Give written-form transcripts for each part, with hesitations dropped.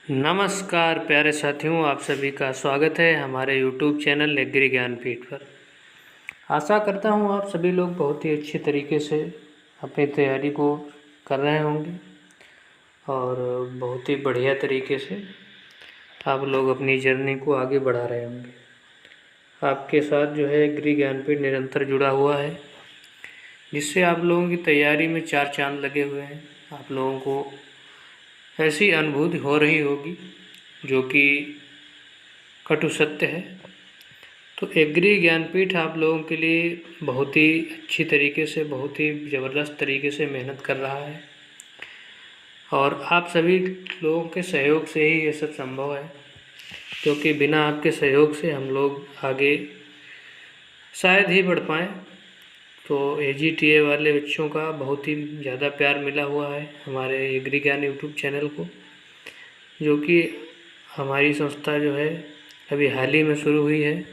नमस्कार प्यारे साथियों, आप सभी का स्वागत है हमारे YouTube चैनल एग्री ज्ञानपीठ पर। आशा करता हूँ आप सभी लोग बहुत ही अच्छे तरीके से अपनी तैयारी को कर रहे होंगे और बहुत ही बढ़िया तरीके से आप लोग अपनी जर्नी को आगे बढ़ा रहे होंगे। आपके साथ जो है एग्री ज्ञानपीठ निरंतर जुड़ा हुआ है, जिससे आप लोगों की तैयारी में चार चांद लगे हुए हैं। आप लोगों को ऐसी अनुभूति हो रही होगी जो कि कटु सत्य है। तो एग्री ज्ञानपीठ आप लोगों के लिए बहुत ही अच्छी तरीके से, बहुत ही ज़बरदस्त तरीके से मेहनत कर रहा है और आप सभी लोगों के सहयोग से ही ये सब संभव है, क्योंकि बिना आपके सहयोग से हम लोग आगे शायद ही बढ़ पाएँ। तो AGTA वाले बच्चों का बहुत ही ज़्यादा प्यार मिला हुआ है हमारे एग्री ज्ञान यूट्यूब चैनल को, जो कि हमारी संस्था जो है अभी हाल ही में शुरू हुई है,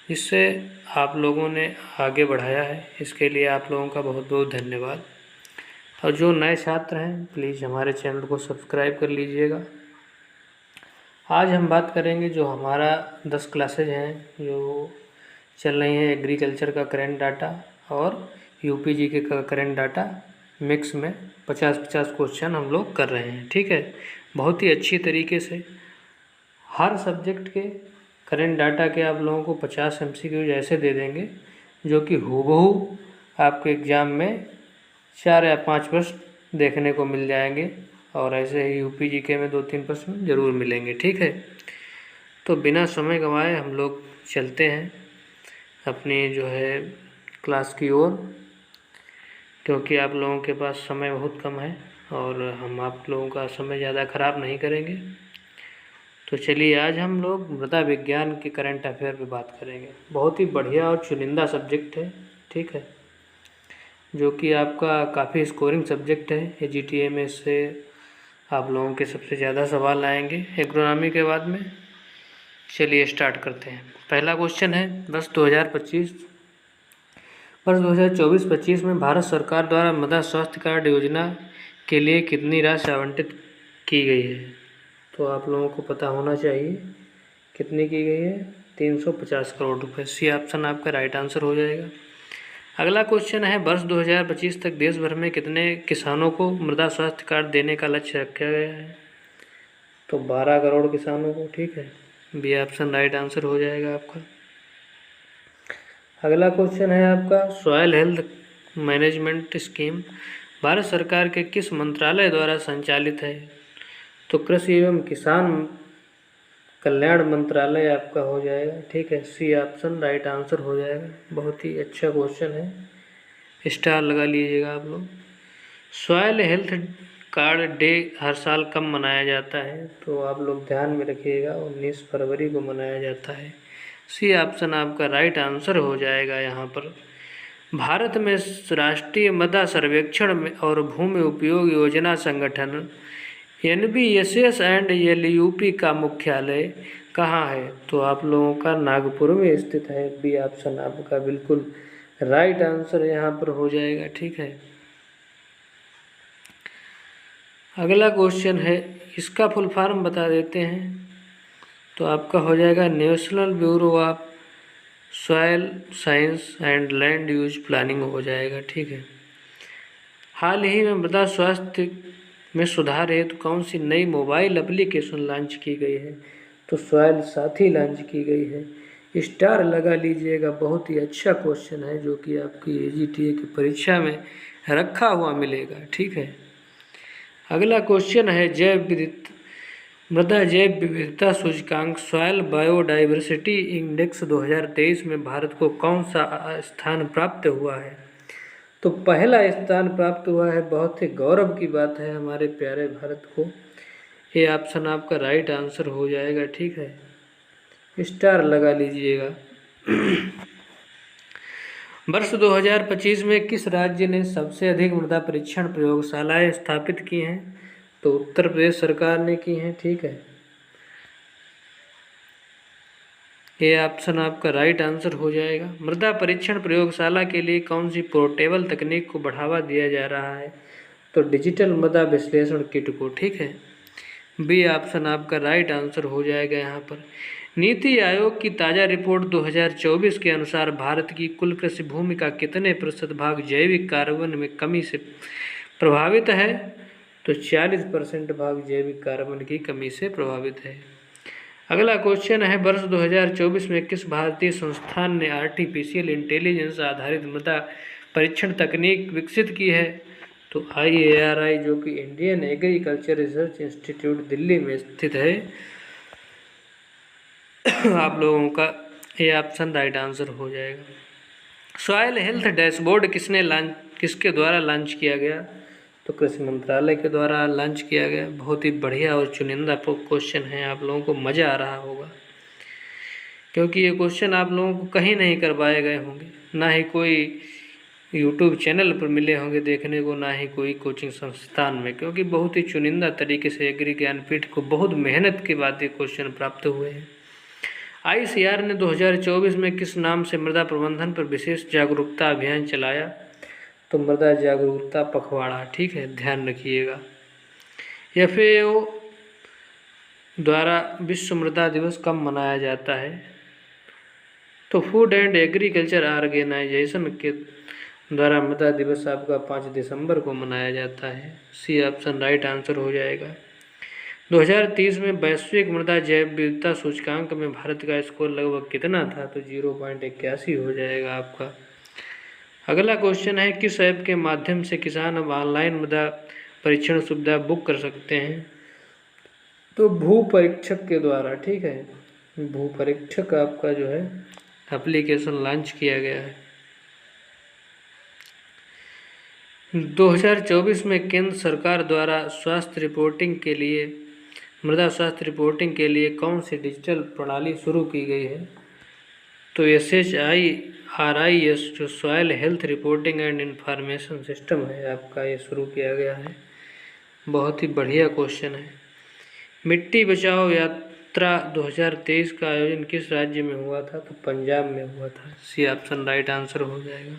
इससे आप लोगों ने आगे बढ़ाया है। इसके लिए आप लोगों का बहुत बहुत धन्यवाद। और जो नए छात्र हैं प्लीज़ हमारे चैनल को सब्सक्राइब कर लीजिएगा। आज हम बात करेंगे जो हमारा 10 क्लासेज हैं जो चल रही हैं, एग्रीकल्चर का करेंट डाटा और UPGK का करेंट डाटा मिक्स में 50-50 क्वेश्चन हम लोग कर रहे हैं। ठीक है, बहुत ही अच्छी तरीके से हर सब्जेक्ट के करेंट डाटा के आप लोगों को 50 MCQ ऐसे दे देंगे जो कि हूबहू आपके एग्ज़ाम में 4 या 5 प्रश्न देखने को मिल जाएंगे और ऐसे ही UPGK में 2-3 प्रश्न ज़रूर मिलेंगे। ठीक है, तो बिना समय गंवाए हम लोग चलते हैं अपनी जो है क्लास की ओर, क्योंकि आप लोगों के पास समय बहुत कम है और हम आप लोगों का समय ज़्यादा ख़राब नहीं करेंगे। तो चलिए आज हम लोग मृदा विज्ञान के करंट अफेयर पे बात करेंगे। बहुत ही बढ़िया और चुनिंदा सब्जेक्ट है, ठीक है, जो कि आपका काफ़ी स्कोरिंग सब्जेक्ट है। AGTA में से आप लोगों के सबसे ज़्यादा सवाल आएंगे एग्रोनॉमी के बाद में। चलिए स्टार्ट करते हैं। पहला क्वेश्चन है, वर्ष 2024-25 में भारत सरकार द्वारा मृदा स्वास्थ्य कार्ड योजना के लिए कितनी राशि आवंटित की गई है? तो आप लोगों को पता होना चाहिए कितनी की गई है। 350 करोड़ रुपए। सी ऑप्शन आपका राइट आंसर हो जाएगा। अगला क्वेश्चन है, वर्ष 2025 तक देश भर में कितने किसानों को मृदा स्वास्थ्य कार्ड देने का लक्ष्य रखा गया है? तो 12 करोड़ किसानों को। ठीक है, बी ऑप्शन राइट आंसर हो जाएगा आपका। अगला क्वेश्चन है आपका, soil health management scheme Bharat सरकार के किस मंत्रालय द्वारा संचालित है? तो कृषि एवं किसान कल्याण मंत्रालय आपका हो जाएगा। ठीक है, सी ऑप्शन राइट आंसर हो जाएगा। बहुत ही अच्छा क्वेश्चन है, स्टार लगा लीजिएगा आप लोग। सॉयल हेल्थ कार्ड डे हर साल कब मनाया जाता है? तो आप लोग ध्यान में रखिएगा, 19 फरवरी को मनाया जाता है। सी ऑप्शन आपका राइट आंसर हो जाएगा। यहाँ पर भारत में राष्ट्रीय मृदा सर्वेक्षण में और भूमि उपयोग योजना संगठन NBSS एंड LUP का मुख्यालय कहाँ है? तो आप लोगों का नागपुर में स्थित है। बी ऑप्शन आपका बिल्कुल राइट आंसर यहाँ पर हो जाएगा। ठीक है, अगला क्वेश्चन है, इसका फुल फॉर्म बता देते हैं। तो आपका हो जाएगा national bureau of soil science and land use planning हो जाएगा। ठीक है, हाल ही में मृदा स्वास्थ्य में सुधार हेतु कौन सी नई मोबाइल एप्लीकेशन लॉन्च की गई है? तो सॉयल साथी लॉन्च की गई है। स्टार लगा लीजिएगा। बहुत ही अच्छा क्वेश्चन है जो कि आपकी AGTA की परीक्षा में रखा हुआ मिलेगा। ठीक है, अगला क्वेश्चन है, मृदा जैव विविधता सूचकांक सॉयल बायोडाइवर्सिटी इंडेक्स 2023 में भारत को कौन सा स्थान प्राप्त हुआ है? तो पहला स्थान प्राप्त हुआ है। बहुत ही गौरव की बात है हमारे प्यारे भारत को। ये ऑप्शन आपका राइट आंसर हो जाएगा। ठीक है, स्टार लगा लीजिएगा। वर्ष 2025 में किस राज्य ने सबसे अधिक मृदा परीक्षण प्रयोगशालाएं स्थापित की हैं? तो उत्तर प्रदेश सरकार ने की हैं। ठीक है, ये ऑप्शन आपका राइट आंसर हो जाएगा। मृदा परीक्षण प्रयोगशाला के लिए कौन सी पोर्टेबल तकनीक को बढ़ावा दिया जा रहा है? तो डिजिटल मृदा विश्लेषण किट को। ठीक है, बी ऑप्शन आपका राइट आंसर हो जाएगा यहाँ पर। नीति आयोग की ताज़ा रिपोर्ट 2024 के अनुसार भारत की कुल कृषि भूमि का कितने प्रतिशत भाग जैविक कार्बन में कमी से प्रभावित है? तो 40% भाग जैविक कार्बन की कमी से प्रभावित है। अगला क्वेश्चन है, वर्ष 2024 में किस भारतीय संस्थान ने आर्टिफिशियल इंटेलिजेंस आधारित मृदा परीक्षण तकनीक विकसित की है? तो IARI, जो कि Indian agriculture research institute Delhi में स्थित है। आप लोगों का ये ऑप्शन राइट आंसर हो जाएगा। सॉइल हेल्थ डैशबोर्ड किसके द्वारा लॉन्च किया गया? तो कृषि मंत्रालय के द्वारा लॉन्च किया गया। बहुत ही बढ़िया और चुनिंदा क्वेश्चन है, आप लोगों को मज़ा आ रहा होगा, क्योंकि ये क्वेश्चन आप लोगों को कहीं नहीं करवाए गए होंगे, ना ही कोई यूट्यूब चैनल पर मिले होंगे देखने को, ना ही कोई कोचिंग संस्थान में, क्योंकि बहुत ही चुनिंदा तरीके से एग्री ज्ञानपीठ को बहुत मेहनत के बाद ये क्वेश्चन प्राप्त हुए हैं। ICAR ने 2024 में किस नाम से मृदा प्रबंधन पर विशेष जागरूकता अभियान चलाया? तो मृदा जागरूकता पखवाड़ा, ठीक है, ध्यान रखिएगा। FAO द्वारा विश्व मृदा दिवस कब मनाया जाता है? तो फूड एंड एग्रीकल्चर ऑर्गेनाइजेशन के द्वारा मृदा दिवस आपका 5 दिसंबर को मनाया जाता है। सी ऑप्शन राइट आंसर हो जाएगा। 2030 में वैश्विक मृदा जैव विविधता सूचकांक में भारत का स्कोर लगभग कितना था? तो 0.81 हो जाएगा आपका। अगला क्वेश्चन है, किस ऐप के माध्यम से किसान अब ऑनलाइन मृदा परीक्षण सुविधा बुक कर सकते हैं? तो भू परीक्षक के द्वारा, ठीक है, भू परीक्षक आपका जो है एप्लीकेशन लॉन्च किया गया है। 2024 में केंद्र सरकार द्वारा स्वास्थ्य रिपोर्टिंग के लिए मृदा स्वास्थ्य रिपोर्टिंग के लिए कौन सी डिजिटल प्रणाली शुरू की गई है? तो SHIRIS जो soil health reporting and information system है आपका, ये शुरू किया गया है। बहुत ही बढ़िया क्वेश्चन है। मिट्टी बचाओ यात्रा 2023 का आयोजन किस राज्य में हुआ था? तो पंजाब में हुआ था। सी ऑप्शन राइट आंसर हो जाएगा।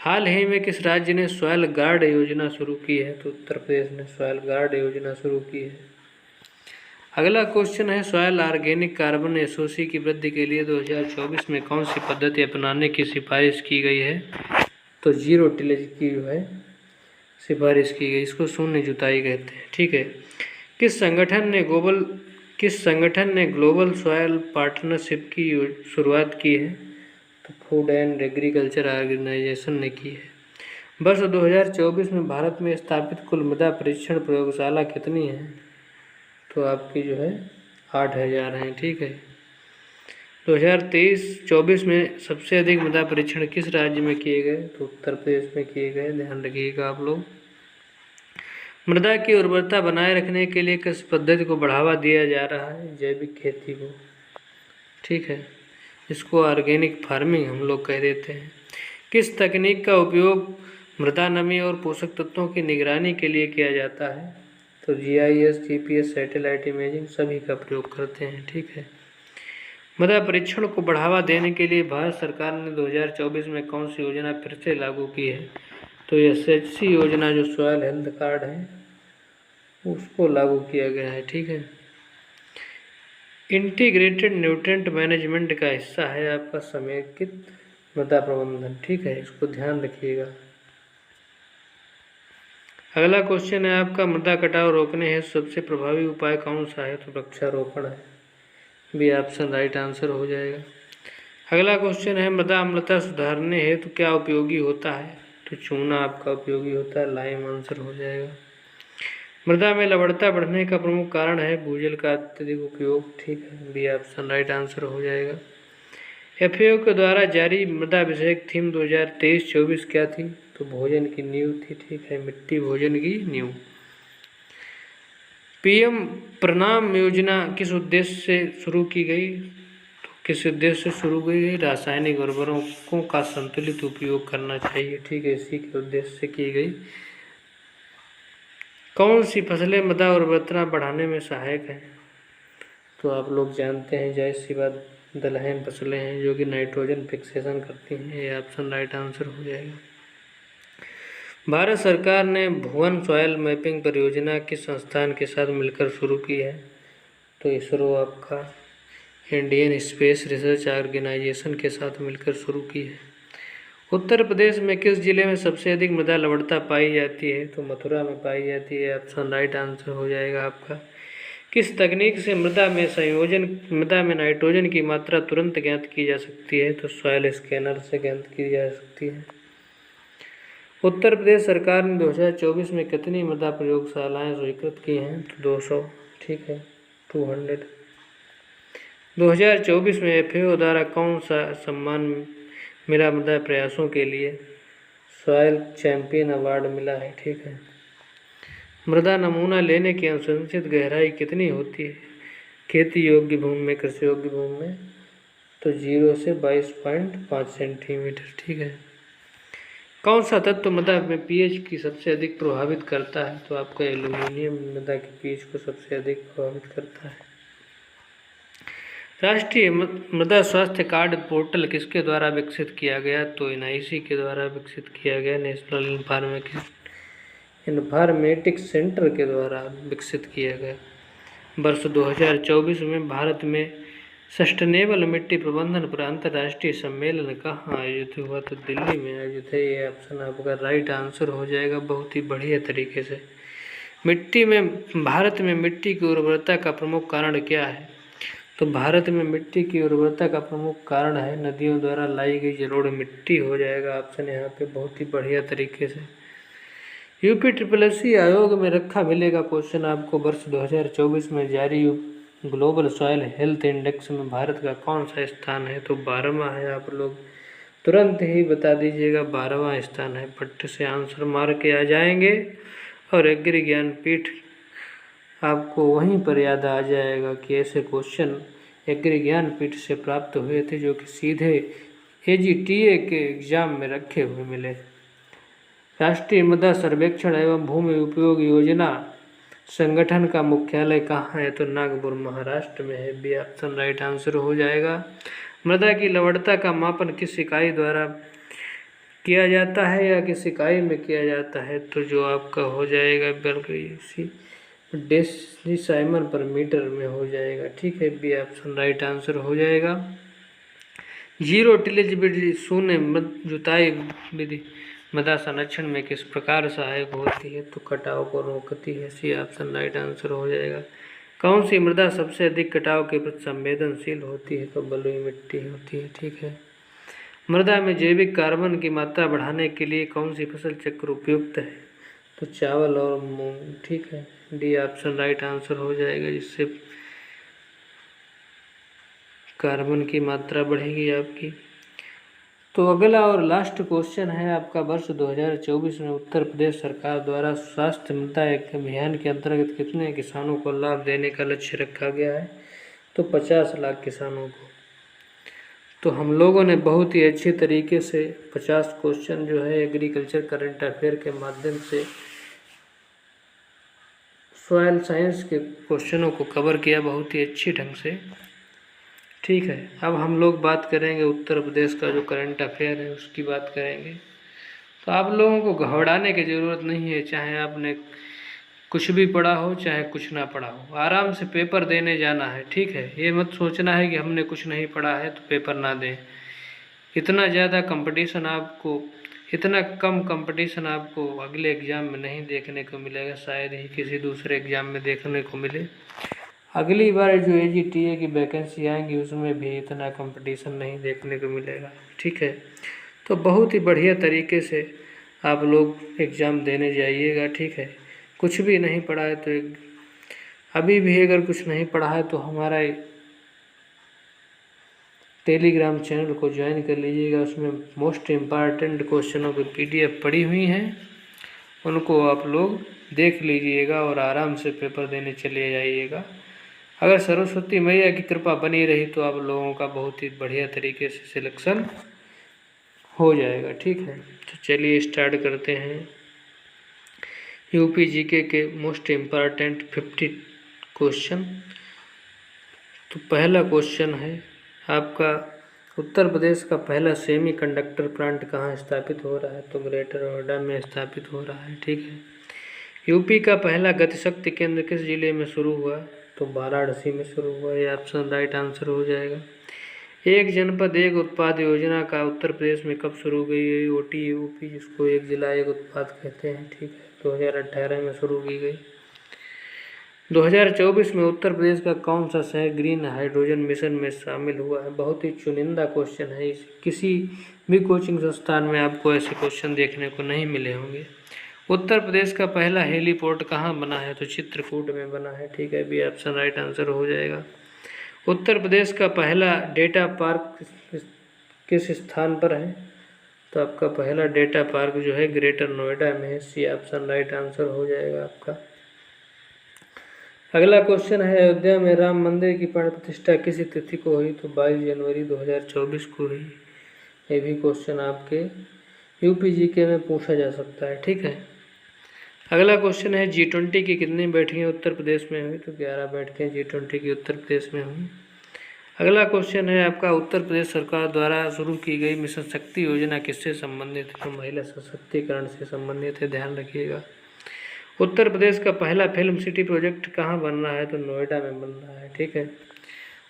हाल ही में किस राज्य ने सॉइल गार्ड योजना शुरू की है? तो उत्तर प्रदेश ने सॉइल गार्ड योजना शुरू की है। अगला क्वेश्चन है, सॉइल ऑर्गेनिक कार्बन एसओसी की वृद्धि के लिए 2024 में कौन सी पद्धति अपनाने की सिफारिश की गई है? तो जीरो टिलेज की जो है सिफारिश की गई, इसको शून्य जुताई कहते हैं, ठीक है। किस संगठन ने ग्लोबल सॉइल पार्टनरशिप की शुरुआत की है? तो फूड एंड एग्रीकल्चर ऑर्गेनाइजेशन ने की है। वर्ष 2024 में भारत में स्थापित कुल मृदा परीक्षण प्रयोगशाला कितनी है? तो आपकी जो है 8000 हैं, ठीक है। 2023-24 में सबसे अधिक मृदा परीक्षण किस राज्य में किए गए? तो उत्तर प्रदेश में किए गए, ध्यान रखिएगा आप लोग। मृदा की उर्वरता बनाए रखने के लिए किस पद्धति को बढ़ावा दिया जा रहा है? जैविक खेती को, ठीक है, इसको ऑर्गेनिक फार्मिंग हम लोग कह देते हैं। किस तकनीक का उपयोग मृदा नमी और पोषक तत्वों की निगरानी के लिए किया जाता है? तो GIS, GPS, सैटेलाइट इमेजिंग सभी का प्रयोग करते हैं, ठीक है। मृदा परीक्षण को बढ़ावा देने के लिए भारत सरकार ने 2024 में कौन सी योजना फिर से लागू की है? तो SHC योजना जो सॉइल हेल्थ कार्ड है उसको लागू किया गया है, ठीक है। इंटीग्रेटेड न्यूट्रिएंट मैनेजमेंट का हिस्सा है आपका समेकित मृदा प्रबंधन, ठीक है, इसको ध्यान रखिएगा। अगला क्वेश्चन है आपका, मृदा कटाव रोकने हेतु सबसे प्रभावी उपाय कौन सा है? तो वृक्षारोपण है। बी ऑप्शन राइट आंसर हो जाएगा। अगला क्वेश्चन है, मृदा अम्लता सुधारने हेतु क्या उपयोगी होता है? तो चूना आपका उपयोगी होता है, लाइम आंसर हो जाएगा। मृदा में लवणता बढ़ने का प्रमुख कारण है भूजल का अत्यधिक उपयोग, ठीक है, बी ऑप्शन राइट आंसर हो जाएगा। FAO के द्वारा जारी मृदा विषयक थीम 2023-24 क्या थी? तो भोजन की नींव थी, ठीक है, मिट्टी भोजन की नींव। PM प्रणाम योजना किस उद्देश्य से शुरू की गई? तो किस उद्देश्य से शुरू की गई? रासायनिक उर्वरकों का संतुलित उपयोग करना चाहिए, ठीक है, इसी के उद्देश्य से की गई। कौन सी फसलें मृदा उर्वरता बढ़ाने में सहायक हैं? तो आप लोग जानते हैं, जाहिर सी बात, दलहन फसलें हैं जो कि नाइट्रोजन फिक्सेशन करती हैं। ये ऑप्शन राइट आंसर हो जाएगा। भारत सरकार ने भुवन सॉयल मैपिंग परियोजना किस संस्थान के साथ मिलकर शुरू की है? तो इसरो आपका इंडियन स्पेस रिसर्च ऑर्गेनाइजेशन के साथ मिलकर शुरू की है। उत्तर प्रदेश में किस जिले में सबसे अधिक मृदा लवणता पाई जाती है? तो मथुरा में पाई जाती है। ऑप्शन राइट आंसर हो जाएगा आपका। किस तकनीक से मृदा में नाइट्रोजन की मात्रा तुरंत ज्ञात की जा सकती है? तो सॉयल स्कैनर से ज्ञात की जा सकती है। उत्तर प्रदेश सरकार ने 2024 में कितनी मृदा प्रयोगशालाएं स्वीकृत की हैं? तो 200। ठीक है, 200। 2024 में FAO द्वारा कौन सा सम्मान मेरा मृदा प्रयासों के लिए सॉयल चैंपियन अवार्ड मिला है? ठीक है। मृदा नमूना लेने की अनुशंसित गहराई कितनी होती है खेती योग्य भूमि में, कृषि योग्य भूमि में? तो 0 से 22.5 सेंटीमीटर। ठीक है। कौन सा तत्व मृदा में pH की सबसे अधिक प्रभावित करता है? तो आपका एल्यूमीनियम मृदा की pH को सबसे अधिक प्रभावित करता है। राष्ट्रीय मृदा स्वास्थ्य कार्ड पोर्टल किसके द्वारा विकसित किया गया? तो NIC के द्वारा विकसित किया गया, नेशनल इन्फॉर्मेटिक्स सेंटर के द्वारा विकसित किया गया। वर्ष 2024 में भारत में सस्टेनेबल मिट्टी प्रबंधन पर अंतर्राष्ट्रीय सम्मेलन कहाँ आयोजित हुआ? तो दिल्ली में आयोजित है। ये ऑप्शन आपका राइट आंसर हो जाएगा बहुत ही बढ़िया तरीके से। भारत में मिट्टी की उर्वरता का प्रमुख कारण क्या है? तो भारत में मिट्टी की उर्वरता का प्रमुख कारण है नदियों द्वारा लाई गई जलोढ़ मिट्टी हो जाएगा ऑप्शन यहाँ पे बहुत ही बढ़िया तरीके से। UPSSC आयोग में रखा मिलेगा क्वेश्चन आपको। वर्ष 2024 में जारी ग्लोबल सॉइल हेल्थ इंडेक्स में भारत का कौन सा स्थान है? तो 12वां है। आप लोग तुरंत ही बता दीजिएगा 12वां स्थान है। पट्ट से आंसर मार के आ जाएंगे और एग्री ज्ञानपीठ आपको वहीं पर याद आ जाएगा कि ऐसे क्वेश्चन एग्री ज्ञानपीठ से प्राप्त हुए थे जो कि सीधे AGTA के एग्जाम में रखे हुए मिले। राष्ट्रीय मृदा सर्वेक्षण एवं भूमि उपयोग योजना संगठन का मुख्यालय कहाँ है? तो नागपुर महाराष्ट्र में है। बी ऑप्शन राइट आंसर हो जाएगा। मृदा की लवणता का मापन किस इकाई द्वारा किया जाता है या किस इकाई में किया जाता है? तो जो आपका हो जाएगा बल्कि डेसिमल पर मीटर में हो जाएगा। ठीक है, बी ऑप्शन राइट आंसर हो जाएगा। जीरो टिलेज विधि शून्य जुताई विधि मृदा संरक्षण में किस प्रकार सहायक होती है? तो कटाव को रोकती है। सी ऑप्शन राइट आंसर हो जाएगा। कौन सी मृदा सबसे अधिक कटाव के प्रति संवेदनशील होती है? तो बलुई मिट्टी होती है। ठीक है। मृदा में जैविक कार्बन की मात्रा बढ़ाने के लिए कौन सी फसल चक्र उपयुक्त है? तो चावल और मूंग। ठीक है, डी ऑप्शन राइट आंसर हो जाएगा, जिससे कार्बन की मात्रा बढ़ेगी आपकी। तो अगला और लास्ट क्वेश्चन है आपका। वर्ष 2024 में उत्तर प्रदेश सरकार द्वारा स्वास्थ्य मृदा अभियान के अंतर्गत कितने किसानों को लाभ देने का लक्ष्य रखा गया है? तो 50 लाख किसानों को। तो हम लोगों ने बहुत ही अच्छे तरीके से 50 क्वेश्चन जो है एग्रीकल्चर करंट अफेयर के माध्यम से सॉयल साइंस के क्वेश्चनों को कवर किया बहुत ही अच्छी ढंग से। ठीक है, अब हम लोग बात करेंगे उत्तर प्रदेश का जो करंट अफेयर है उसकी बात करेंगे। तो आप लोगों को घबराने की ज़रूरत नहीं है, चाहे आपने कुछ भी पढ़ा हो चाहे कुछ ना पढ़ा हो, आराम से पेपर देने जाना है। ठीक है, ये मत सोचना है कि हमने कुछ नहीं पढ़ा है तो पेपर ना दें। इतना कम कंपटीशन आपको अगले एग्ज़ाम में नहीं देखने को मिलेगा, शायद ही किसी दूसरे एग्ज़ाम में देखने को मिले। अगली बार जो AGTA की वैकेंसी आएंगी उसमें भी इतना कंपटीशन नहीं देखने को मिलेगा। ठीक है, तो बहुत ही बढ़िया तरीके से आप लोग एग्ज़ाम देने जाइएगा। ठीक है, कुछ भी नहीं पढ़ा है तो अभी भी अगर कुछ नहीं पढ़ा है तो हमारा टेलीग्राम चैनल को ज्वाइन कर लीजिएगा। उसमें मोस्ट इम्पॉर्टेंट क्वेश्चनों की PDF पड़ी हुई हैं, उनको आप लोग देख लीजिएगा और आराम से पेपर देने चले जाइएगा। अगर सरस्वती मैया की कृपा बनी रही तो आप लोगों का बहुत ही बढ़िया तरीके से सिलेक्शन हो जाएगा। ठीक है, तो चलिए स्टार्ट करते हैं UPGK के मोस्ट इम्पॉर्टेंट 50 क्वेश्चन। तो पहला क्वेश्चन है आपका, उत्तर प्रदेश का पहला सेमी कंडक्टर प्लांट कहाँ स्थापित हो रहा है? तो ग्रेटर नोएडा में स्थापित हो रहा है। ठीक है। यूपी का पहला गतिशक्ति केंद्र किस जिले में शुरू हुआ? तो वाराणसी में शुरू हुआ। ये ऑप्शन राइट आंसर हो जाएगा। एक जनपद एक उत्पाद योजना का उत्तर प्रदेश में कब शुरू हुई? OTUP, जिसको एक जिला एक उत्पाद कहते हैं। ठीक है, 2018 में शुरू की गई। 2024 में उत्तर प्रदेश का कौन सा शहर ग्रीन हाइड्रोजन मिशन में शामिल हुआ है? बहुत ही चुनिंदा क्वेश्चन है। किसी भी कोचिंग संस्थान में आपको ऐसे क्वेश्चन देखने को नहीं मिले होंगे। उत्तर प्रदेश का पहला हेलीपोर्ट कहाँ बना है? तो चित्रकूट में बना है। ठीक है, भी ऑप्शन राइट आंसर हो जाएगा। उत्तर प्रदेश का पहला डेटा पार्क किस स्थान पर है? तो आपका पहला डेटा पार्क जो है ग्रेटर नोएडा में है। सी ऑप्शन राइट आंसर हो जाएगा आपका। अगला क्वेश्चन है, अयोध्या में राम मंदिर की प्राण प्रतिष्ठा किस तिथि को हुई? तो 22 जनवरी 2024 को हुई। ये भी क्वेश्चन आपके UPGK में पूछा जा सकता है। ठीक है। अगला क्वेश्चन है, G20 की कितनी बैठकें उत्तर प्रदेश में हुई? तो 11 बैठकें G20 की उत्तर प्रदेश में हुई। अगला क्वेश्चन है आपका, उत्तर प्रदेश सरकार द्वारा शुरू की गई मिशन शक्ति योजना किससे संबंधित है? तो महिला सशक्तिकरण से संबंधित है, ध्यान रखिएगा। उत्तर प्रदेश का पहला फिल्म सिटी प्रोजेक्ट कहाँ बन रहा है? तो नोएडा में बन रहा है। ठीक है।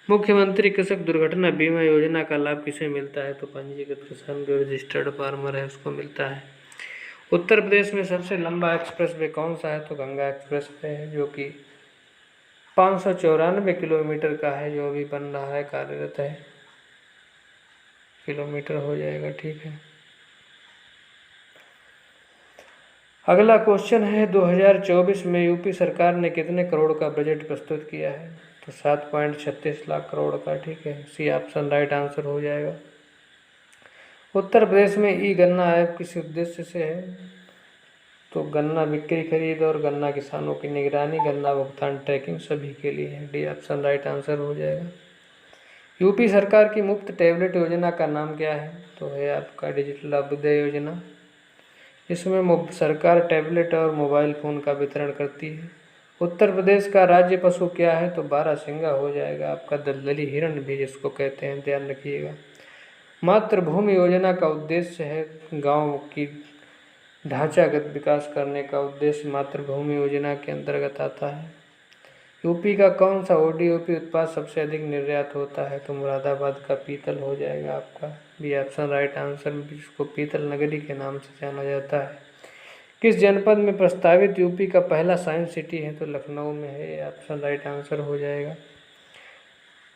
मुख्यमंत्री कृषक दुर्घटना बीमा योजना का लाभ किसे मिलता है? तो पंजीकृत किसान जो रजिस्टर्ड फार्मर है उसको मिलता है। उत्तर प्रदेश में सबसे लंबा एक्सप्रेस वे कौन सा है? तो गंगा एक्सप्रेस वे है, जो कि 594 किलोमीटर का है, जो अभी बन रहा है, कार्यरत है। किलोमीटर हो जाएगा। ठीक है। अगला क्वेश्चन है, 2024 में यूपी सरकार ने कितने करोड़ का बजट प्रस्तुत किया है? तो 7.36 लाख करोड़ का। ठीक है, सी ऑप्शन राइट आंसर हो जाएगा। उत्तर प्रदेश में ई गन्ना ऐप किस उद्देश्य से है? तो गन्ना बिक्री खरीद और गन्ना किसानों की निगरानी, गन्ना भुगतान ट्रैकिंग सभी के लिए है। डी ऑप्शन राइट आंसर हो जाएगा। यूपी सरकार की मुफ्त टैबलेट योजना का नाम क्या है? तो है आपका डिजिटल अभ्युदय योजना। इसमें सरकार टैबलेट और मोबाइल फ़ोन का वितरण करती है। उत्तर प्रदेश का राज्य पशु क्या है? तो बारहसिंगा हो जाएगा आपका, दलदली हिरण भी जिसको कहते हैं, ध्यान रखिएगा। मातृभूमि योजना का उद्देश्य है गांव की ढांचागत विकास करने का उद्देश्य मातृभूमि योजना के अंतर्गत आता है। यूपी का कौन सा ODOP उत्पाद सबसे अधिक निर्यात होता है? तो मुरादाबाद का पीतल हो जाएगा आपका, बी ऑप्शन राइट आंसर, जिसको पीतल नगरी के नाम से जाना जाता है। किस जनपद में प्रस्तावित यूपी का पहला साइंस सिटी है? तो लखनऊ में है, ऑप्शन राइट आंसर हो जाएगा।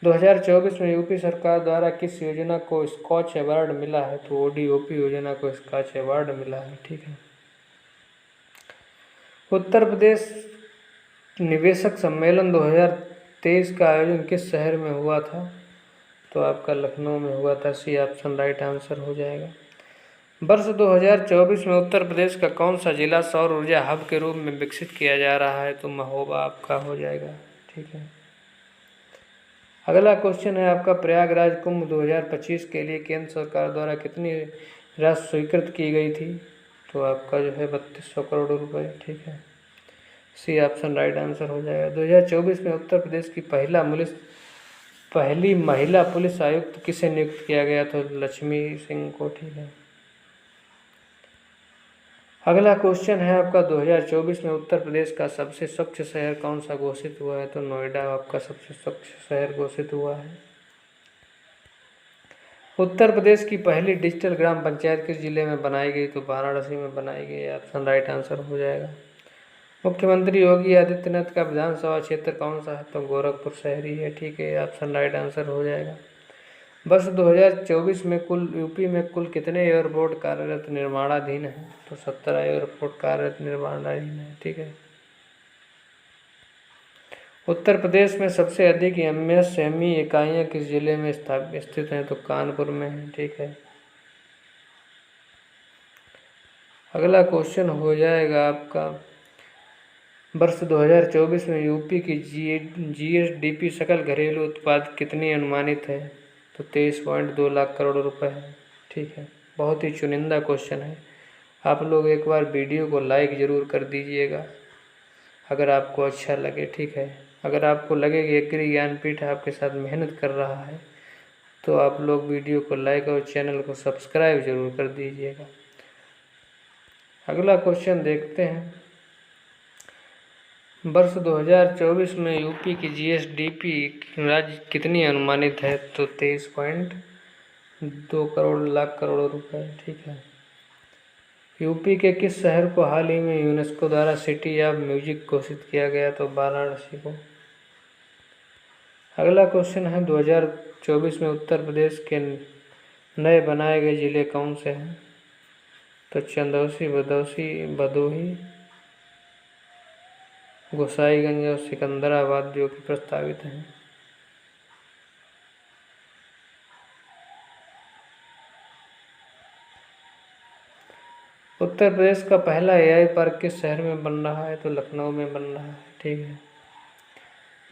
2024 में यूपी सरकार द्वारा किस योजना को स्कॉच अवार्ड मिला है? तो ODOP योजना को स्कॉच अवार्ड मिला है। ठीक है। उत्तर प्रदेश निवेशक सम्मेलन 2023 का आयोजन किस शहर में हुआ था? तो आपका लखनऊ में हुआ था। सी ऑप्शन राइट आंसर हो जाएगा। वर्ष 2024 में उत्तर प्रदेश का कौन सा जिला सौर ऊर्जा हब के रूप में विकसित किया जा रहा है? तो महोबा आपका हो जाएगा। ठीक है। अगला क्वेश्चन है आपका, प्रयागराज कुंभ 2025 के लिए केंद्र सरकार द्वारा कितनी राशि स्वीकृत की गई थी? तो आपका जो है 3200 करोड़ रुपए। ठीक है, सी ऑप्शन राइट आंसर हो जाएगा। 2024 में उत्तर प्रदेश की पहली महिला पुलिस आयुक्त किसे नियुक्त किया गया? तो लक्ष्मी सिंह को। ठीक है। अगला क्वेश्चन है आपका, 2024 में उत्तर प्रदेश का सबसे स्वच्छ शहर कौन सा घोषित हुआ है? तो नोएडा आपका सबसे स्वच्छ शहर घोषित हुआ है। उत्तर प्रदेश की पहली डिजिटल ग्राम पंचायत किस जिले में बनाई गई? तो वाराणसी में बनाई गई। ऑप्शन राइट आंसर हो जाएगा। मुख्यमंत्री योगी आदित्यनाथ का विधानसभा क्षेत्र कौन सा है? तो गोरखपुर शहरी है। ठीक है, ऑप्शन राइट आंसर हो जाएगा। वर्ष 2024 में यूपी में कुल कितने एयरपोर्ट कार्यरत निर्माणाधीन हैं? तो 17 एयरपोर्ट कार्यरत निर्माणाधीन है। ठीक है। उत्तर प्रदेश में सबसे अधिक MSME इकाइयाँ किस जिले में स्थित हैं? तो कानपुर में है। ठीक है। अगला क्वेश्चन हो जाएगा आपका, वर्ष 2024 में यूपी की GSDP सकल घरेलू उत्पाद कितनी अनुमानित है? तो 23.2 लाख करोड़ रुपए है। ठीक है, बहुत ही चुनिंदा क्वेश्चन है। आप लोग एक बार वीडियो को लाइक ज़रूर कर दीजिएगा अगर आपको अच्छा लगे। ठीक है, अगर आपको लगे कि एग्री ज्ञानपीठ आपके साथ मेहनत कर रहा है तो आप लोग वीडियो को लाइक और चैनल को सब्सक्राइब जरूर कर दीजिएगा। अगला क्वेश्चन देखते हैं। वर्ष 2024 में यूपी की जीएसडीपी राज्य कितनी अनुमानित है? तो 23.2 करोड़ लाख करोड़ रुपए। ठीक है। यूपी के किस शहर को हाल ही में यूनेस्को द्वारा सिटी ऑफ म्यूजिक घोषित किया गया? तो वाराणसी को। अगला क्वेश्चन है 2024 में उत्तर प्रदेश के नए बनाए गए जिले कौन से हैं? तो चंदौसी, भदोही, गोसाईगंज और सिकंदराबाद जो कि प्रस्तावित हैं। उत्तर प्रदेश का पहला एआई पार्क किस शहर में बन रहा है? तो लखनऊ में बन रहा है। ठीक है।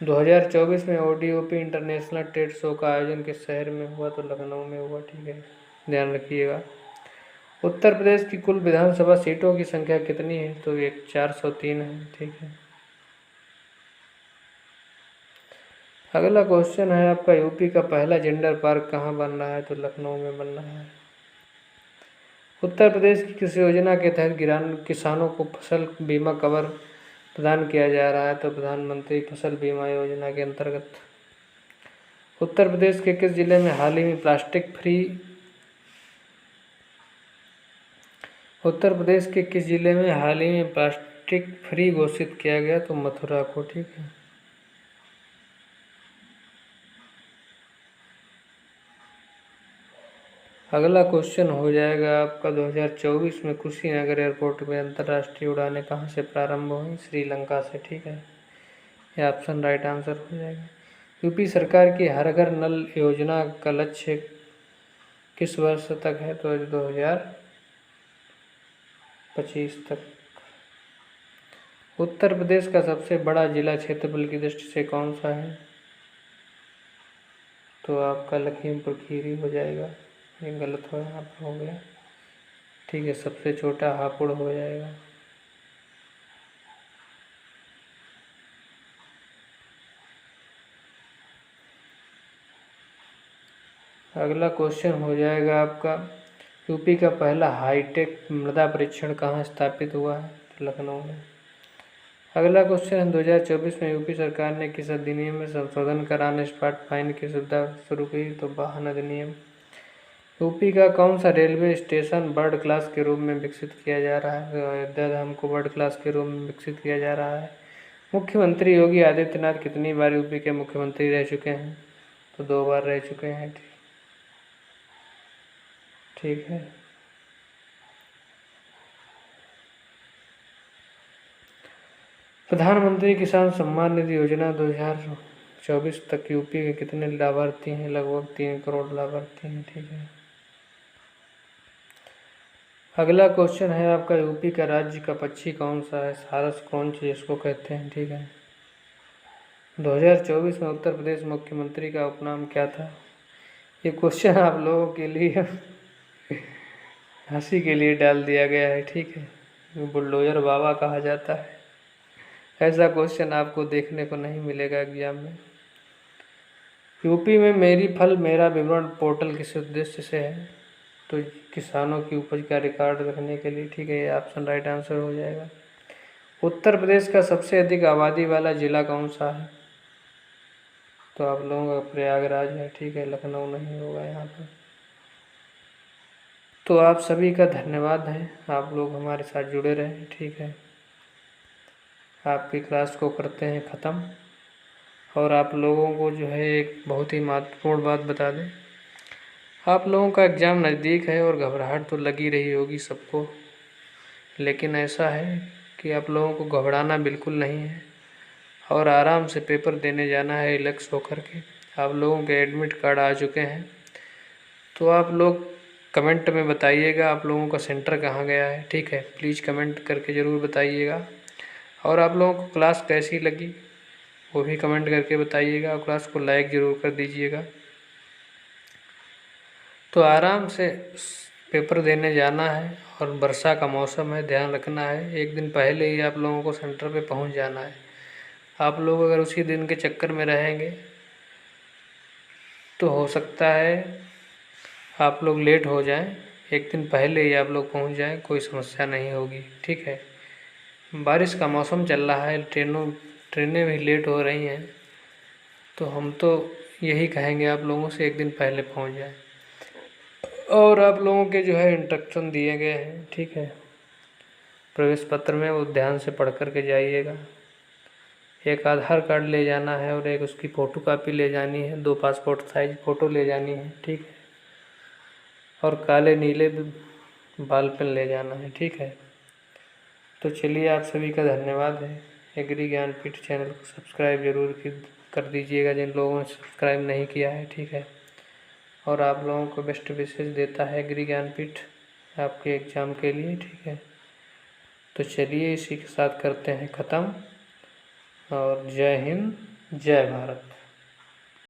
2024 में ओडीओपी इंटरनेशनल ट्रेड शो का आयोजन किस शहर में हुआ? तो लखनऊ में हुआ। ठीक है, ध्यान रखिएगा। उत्तर प्रदेश की कुल विधानसभा सीटों की संख्या कितनी है? तो 403 है। ठीक है। अगला क्वेश्चन है आपका, यूपी का पहला जेंडर पार्क कहाँ बन रहा है? तो लखनऊ में बन रहा है। उत्तर प्रदेश की किस योजना के तहत किसानों को फसल बीमा कवर प्रदान किया जा रहा है? तो प्रधानमंत्री फसल बीमा योजना के अंतर्गत। उत्तर प्रदेश के किस जिले में हाल ही में प्लास्टिक फ्री घोषित किया गया? तो मथुरा को। ठीक है। अगला क्वेश्चन हो जाएगा आपका 2024 में कुशीनगर एयरपोर्ट में अंतर्राष्ट्रीय उड़ानें कहाँ से प्रारंभ हुई? श्रीलंका से। ठीक है, यह ऑप्शन राइट आंसर हो जाएगा। यूपी सरकार की हर घर नल योजना का लक्ष्य किस वर्ष तक है? तो 2025 तक। उत्तर प्रदेश का सबसे बड़ा जिला क्षेत्रफल की दृष्टि से कौन सा है? तो आपका लखीमपुर खीरी हो जाएगा। ये गलत हो, यहाँ पर हो गया। ठीक है, सबसे छोटा हापुड़ हो जाएगा। अगला क्वेश्चन हो जाएगा आपका, यूपी का पहला हाईटेक मृदा परीक्षण कहाँ स्थापित हुआ है? तो लखनऊ में। अगला क्वेश्चन 2024 में यूपी सरकार ने किस अधिनियम में संशोधन कराने स्पॉट फाइन की सुविधा शुरू की? तो वाहन अधिनियम। यूपी का कौन सा रेलवे स्टेशन वर्ल्ड क्लास के रूप में विकसित किया जा रहा है? तो अयोध्या धाम को वर्ल्ड क्लास के रूप में विकसित किया जा रहा है। मुख्यमंत्री योगी आदित्यनाथ कितनी बार यूपी के मुख्यमंत्री रह चुके हैं? तो 2 बार रह चुके हैं। ठीक है। प्रधानमंत्री किसान सम्मान निधि योजना 2024 तक यूपी के कितने लाभार्थी हैं? लगभग 3 करोड़ लाभार्थी हैं। ठीक है। अगला क्वेश्चन है आपका, यूपी का राज्य का पक्षी कौन सा है? सारस क्रौंच जिसको कहते हैं। ठीक है। 2024 में उत्तर प्रदेश मुख्यमंत्री का उपनाम क्या था? ये क्वेश्चन आप लोगों के लिए हंसी के लिए डाल दिया गया है। ठीक है, बुलडोजर बाबा कहा जाता है। ऐसा क्वेश्चन आपको देखने को नहीं मिलेगा एग्जाम में। यूपी में मेरी फल मेरा विवरण पोर्टल किस उद्देश्य से है? तो किसानों की उपज का रिकॉर्ड रखने के लिए। ठीक है, ये ऑप्शन राइट आंसर हो जाएगा। उत्तर प्रदेश का सबसे अधिक आबादी वाला जिला कौन सा है? तो आप लोगों का प्रयागराज है। ठीक है, लखनऊ नहीं होगा यहाँ पर। तो आप सभी का धन्यवाद है, आप लोग हमारे साथ जुड़े रहें। ठीक है, आपकी क्लास को करते हैं ख़त्म। और आप लोगों को जो है एक बहुत ही महत्वपूर्ण बात बता दें, आप लोगों का एग्ज़ाम नज़दीक है और घबराहट तो लगी रही होगी सबको, लेकिन ऐसा है कि आप लोगों को घबराना बिल्कुल नहीं है और आराम से पेपर देने जाना है रिलैक्स होकर के। आप लोगों के एडमिट कार्ड आ चुके हैं, तो आप लोग कमेंट में बताइएगा आप लोगों का सेंटर कहाँ गया है। ठीक है, प्लीज़ कमेंट करके ज़रूर बताइएगा। और आप लोगों को क्लास कैसी लगी वो भी कमेंट करके बताइएगा और क्लास को लाइक ज़रूर कर दीजिएगा। तो आराम से पेपर देने जाना है और वर्षा का मौसम है, ध्यान रखना है। एक दिन पहले ही आप लोगों को सेंटर पे पहुंच जाना है। आप लोग अगर उसी दिन के चक्कर में रहेंगे तो हो सकता है आप लोग लेट हो जाएं, एक दिन पहले ही आप लोग पहुंच जाएं, कोई समस्या नहीं होगी, ठीक है। बारिश का मौसम चल रहा है, ट्रेनें भी लेट हो रही हैं, तो हम तो यही कहेंगे आप लोगों से एक दिन पहले पहुंच जाएं। और आप लोगों के जो है इंस्ट्रक्शन दिए गए हैं, ठीक है, प्रवेश पत्र में, वो ध्यान से पढ़ कर के जाइएगा। एक आधार कार्ड ले जाना है और एक उसकी फ़ोटो कापी ले जानी है, 2 पासपोर्ट साइज फ़ोटो ले जानी है, ठीक है। और काले नीले बाल पेन ले जाना है, ठीक है। तो चलिए, आप सभी का धन्यवाद है। एग्री ज्ञानपीठ चैनल को सब्सक्राइब जरूर कर दीजिएगा जिन लोगों ने सब्सक्राइब नहीं किया है, ठीक है। और आप लोगों को बेस्ट विशेष देता है एग्री ज्ञानपीठ आपके एग्ज़ाम के लिए, ठीक है। तो चलिए, इसी के साथ करते हैं ख़त्म। और जय हिंद, जय भारत।